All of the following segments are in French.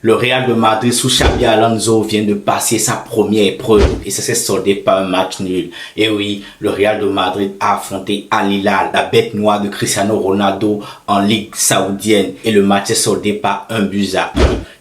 Le Real de Madrid sous Xabi Alonso vient de passer sa première épreuve et ça s'est soldé par un match nul. Et oui, le Real de Madrid a affronté Al Hilal, la bête noire de Cristiano Ronaldo en Ligue saoudienne et le match s'est soldé par 1-1.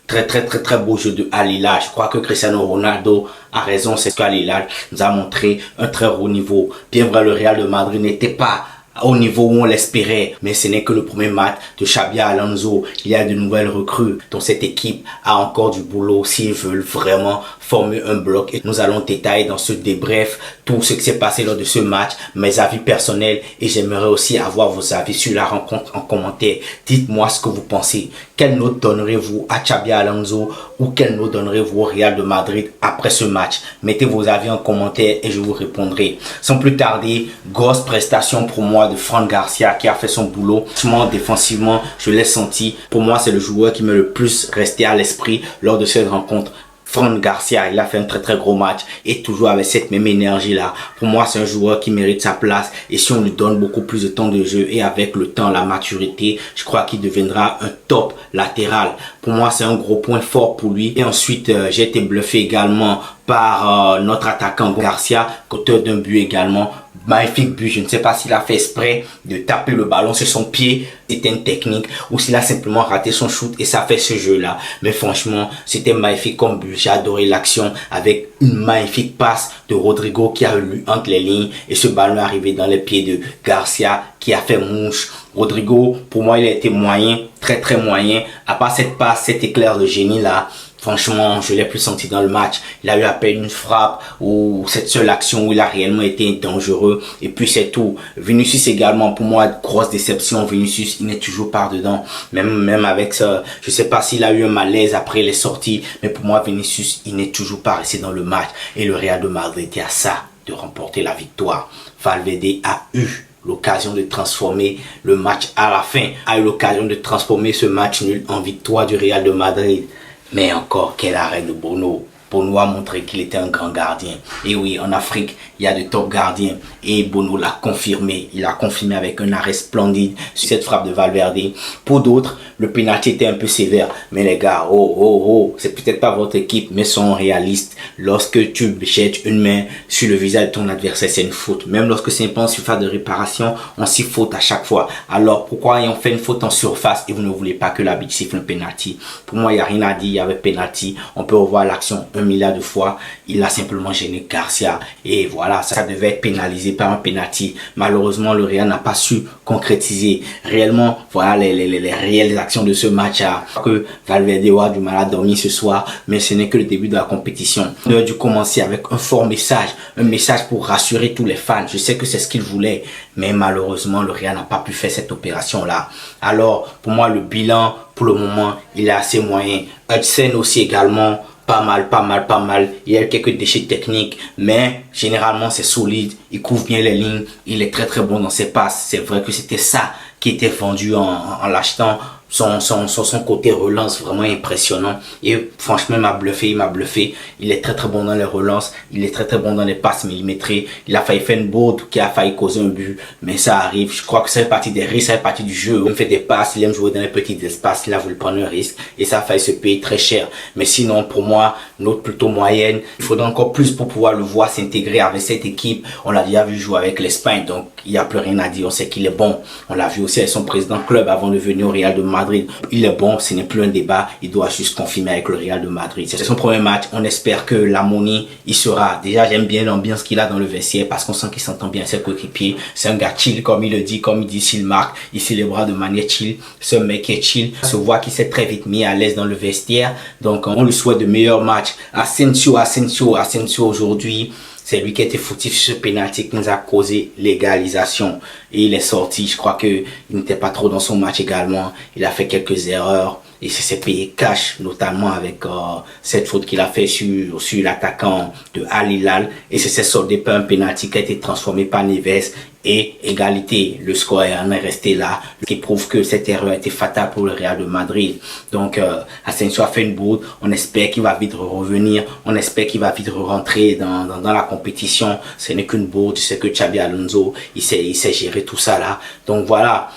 Très beau jeu de Al Hilal. Je crois que Cristiano Ronaldo a raison, c'est ce qu'Al Hilal nous a montré un très haut niveau. Bien vrai, le Real de Madrid n'était pas au niveau où on l'espérait, mais ce n'est que le premier match de Xabi Alonso. Il y a de nouvelles recrues, donc cette équipe a encore du boulot s'ils veulent vraiment former un bloc. Et nous allons détailler dans ce débrief tout ce qui s'est passé lors de ce match, mes avis personnels, et j'aimerais aussi avoir vos avis sur la rencontre en commentaire. Dites-moi ce que vous pensez. Quelle note donnerez-vous à Xabi Alonso ou quelle note donnerez-vous au Real de Madrid après ce match? Mettez vos avis en commentaire et je vous répondrai. Sans plus tarder, grosse prestation pour moi de Fran Garcia qui a fait son boulot. Défensivement, je l'ai senti. Pour moi, c'est le joueur qui m'est le plus resté à l'esprit lors de cette rencontre. Fran Garcia, il a fait un très gros match et toujours avec cette même énergie là. Pour moi, c'est un joueur qui mérite sa place et si on lui donne beaucoup plus de temps de jeu et avec le temps, la maturité, je crois qu'il deviendra un top latéral. Pour moi, c'est un gros point fort pour lui. Et ensuite, j'ai été bluffé également par notre attaquant Garcia, auteur d'un but également. Magnifique but, je ne sais pas s'il a fait exprès de taper le ballon sur son pied, c'était une technique, ou s'il a simplement raté son shoot et ça fait ce jeu là. Mais franchement, c'était magnifique comme but, j'ai adoré l'action avec une magnifique passe de Rodrigo qui a eu entre les lignes et ce ballon est arrivé dans les pieds de Garcia qui a fait mouche. Rodrigo, pour moi, il a été moyen, très moyen, à part cette passe, cet éclair de génie là. Franchement, je l'ai plus senti dans le match. Il a eu à peine une frappe ou cette seule action où il a réellement été dangereux. Et puis c'est tout. Vinicius également, pour moi, grosse déception. Vinicius, il n'est toujours pas dedans. Même avec ça, je sais pas s'il a eu un malaise après les sorties. Mais pour moi, Vinicius, il n'est toujours pas resté dans le match. Et le Real de Madrid était à ça de remporter la victoire. Valverde a eu l'occasion de transformer le match à la fin. A eu l'occasion de transformer ce match nul en victoire du Real de Madrid. Mais encore, quel arrêt de Bono. Bono a montré qu'il était un grand gardien. Et oui, en Afrique, il y a de top gardiens. Et Bono l'a confirmé. Il a confirmé avec un arrêt splendide sur cette frappe de Valverde. Pour d'autres, le pénalty était un peu sévère. Mais les gars, c'est peut-être pas votre équipe, mais soyons réalistes. Lorsque tu jettes une main sur le visage de ton adversaire, c'est une faute. Même lorsque c'est pas en surface de réparation, on s'y faute à chaque fois. Alors, pourquoi on fait une faute en surface et vous ne voulez pas que l'arbitre siffle un pénalty? Pour moi, il n'y a rien à dire. Il y avait pénalty. On peut revoir l'action 1 milliard de fois. Il a simplement gêné Garcia. Et voilà, ça devait être pénalisé par un pénalty. Malheureusement, le Real n'a pas su concrétiser. Réellement, voilà les réelles actions de ce match. Que Valverde aura du mal à dormir ce soir. Mais ce n'est que le début de la compétition. On aurait dû commencer avec un fort message. Un message pour rassurer tous les fans. Je sais que c'est ce qu'ils voulaient. Mais malheureusement, le Real n'a pas pu faire cette opération-là. Alors, pour moi, le bilan, pour le moment, il est assez moyen. Hudson aussi également. Pas mal. Il y a quelques déchets techniques, mais généralement c'est solide. Il couvre bien les lignes. Il est très bon dans ses passes. C'est vrai que c'était ça qui était vendu en l'achetant. Son côté relance vraiment impressionnant. Et franchement, il m'a bluffé. Il est très bon dans les relances. Il est très bon dans les passes millimétrées. Il a failli faire une bourde qui a failli causer un but. Mais ça arrive. Je crois que ça fait partie des risques, ça fait partie du jeu. Il fait des passes, il aime jouer dans les petits espaces. Il a voulu prendre un risque. Et ça a failli se payer très cher. Mais sinon, pour moi, note plutôt moyenne. Il faudra encore plus pour pouvoir le voir s'intégrer avec cette équipe. On l'a déjà vu jouer avec l'Espagne. Donc, il n'y a plus rien à dire. On sait qu'il est bon. On l'a vu aussi avec son président club avant de venir au Real de Madrid. Il est bon, ce n'est plus un débat, il doit juste confirmer avec le Real de Madrid. C'est son premier match, on espère que l'harmonie il sera. Déjà, j'aime bien l'ambiance qu'il a dans le vestiaire parce qu'on sent qu'il s'entend bien avec ses coéquipiers. C'est un gars chill, comme il le dit, comme il dit s'il marque, il célèbre de manière chill. Ce mec est chill, on se voit qu'il s'est très vite mis à l'aise dans le vestiaire. Donc, on lui souhaite de meilleurs matchs. Asensio aujourd'hui, c'est lui qui a été fautif sur ce pénalty qui nous a causé l'égalisation. Et il est sorti. Je crois qu'il n'était pas trop dans son match également. Il a fait quelques erreurs. Et ça s'est payé cash, notamment avec cette faute qu'il a fait sur l'attaquant de Al Hilal. Et ça s'est soldé par un pénalty qui a été transformé par Neves. Et égalité, le score en est resté là, ce qui prouve que cette erreur a été fatale pour le Real de Madrid. Donc, Asensio a fait une bourde, on espère qu'il va vite revenir, on espère qu'il va vite rentrer dans la compétition. Ce n'est qu'une bourde, je sais que Xabi Alonso, il sait gérer tout ça là. Donc voilà.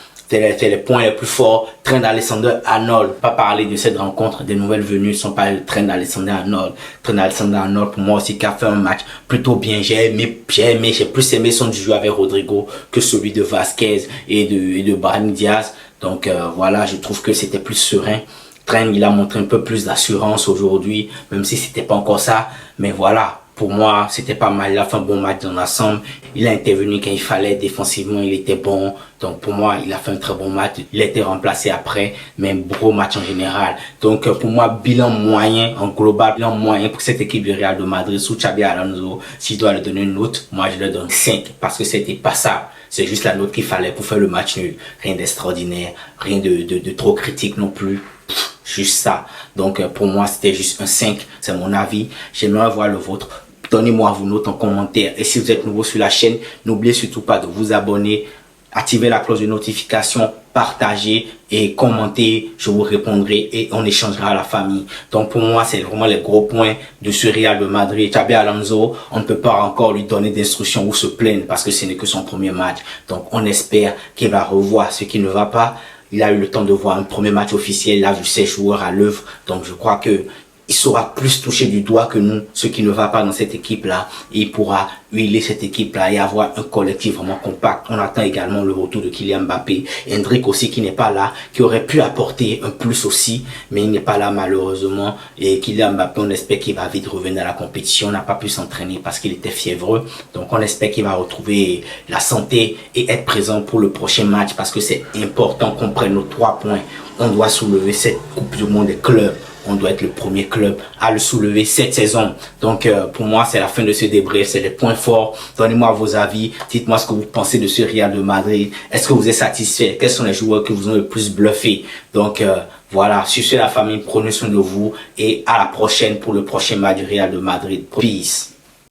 c'était les points les plus forts. Trent Alexander-Arnold, pas parler de cette rencontre des nouvelles venues sans parler de Trent Alexander-Arnold. Trent Alexander-Arnold pour moi aussi qui a fait un match plutôt bien. J'ai plus aimé son jeu avec Rodrigo que celui de Vasquez et de Brahim Diaz. Donc voilà, je trouve que c'était plus serein. Trent, il a montré un peu plus d'assurance aujourd'hui, même si c'était pas encore ça. Mais voilà, pour moi, c'était pas mal. Il a fait un bon match dans l'ensemble. Il a intervenu quand il fallait. Défensivement, il était bon. Donc pour moi, il a fait un très bon match. Il a été remplacé après, mais un gros match en général. Donc pour moi, bilan moyen en global, bilan moyen pour cette équipe du Real de Madrid sous Xabi Alonso. Si je dois lui donner une note, moi je lui donne 5 parce que c'était pas ça. C'est juste la note qu'il fallait pour faire le match nul. Rien d'extraordinaire, rien de trop critique non plus. Juste ça. Donc pour moi c'était juste un 5, c'est mon avis. J'aimerais voir le vôtre. Donnez-moi vos notes en commentaire. Et si vous êtes nouveau sur la chaîne, n'oubliez surtout pas de vous abonner, activer la cloche de notification, partager et commenter. Je vous répondrai et on échangera à la famille. Donc pour moi c'est vraiment les gros points de ce Real de Madrid. Xabi Alonso, on ne peut pas encore lui donner d'instructions ou se plaindre parce que ce n'est que son premier match. Donc on espère qu'il va revoir ce qui ne va pas. Il a eu le temps de voir un premier match officiel, il a vu ses joueurs à l'œuvre. Donc je crois que il saura plus toucher du doigt que nous, ce qui ne va pas dans cette équipe-là. Et il pourra huiler cette équipe-là et avoir un collectif vraiment compact. On attend également le retour de Kylian Mbappé. Hendrick aussi qui n'est pas là, qui aurait pu apporter un plus aussi, mais il n'est pas là malheureusement. Et Kylian Mbappé, on espère qu'il va vite revenir à la compétition. On n'a pas pu s'entraîner parce qu'il était fiévreux. Donc on espère qu'il va retrouver la santé et être présent pour le prochain match parce que c'est important qu'on prenne nos 3 points. On doit soulever cette Coupe du Monde des clubs. On doit être le premier club à le soulever cette saison. Donc pour moi c'est la fin de ce débrief, c'est les points forts. Donnez-moi vos avis, dites-moi ce que vous pensez de ce Real de Madrid. Est-ce que vous êtes satisfait? Quels sont les joueurs qui vous ont le plus bluffé? Donc voilà, sur ce la famille, prenez soin de vous et à la prochaine pour le prochain match du Real de Madrid. Peace.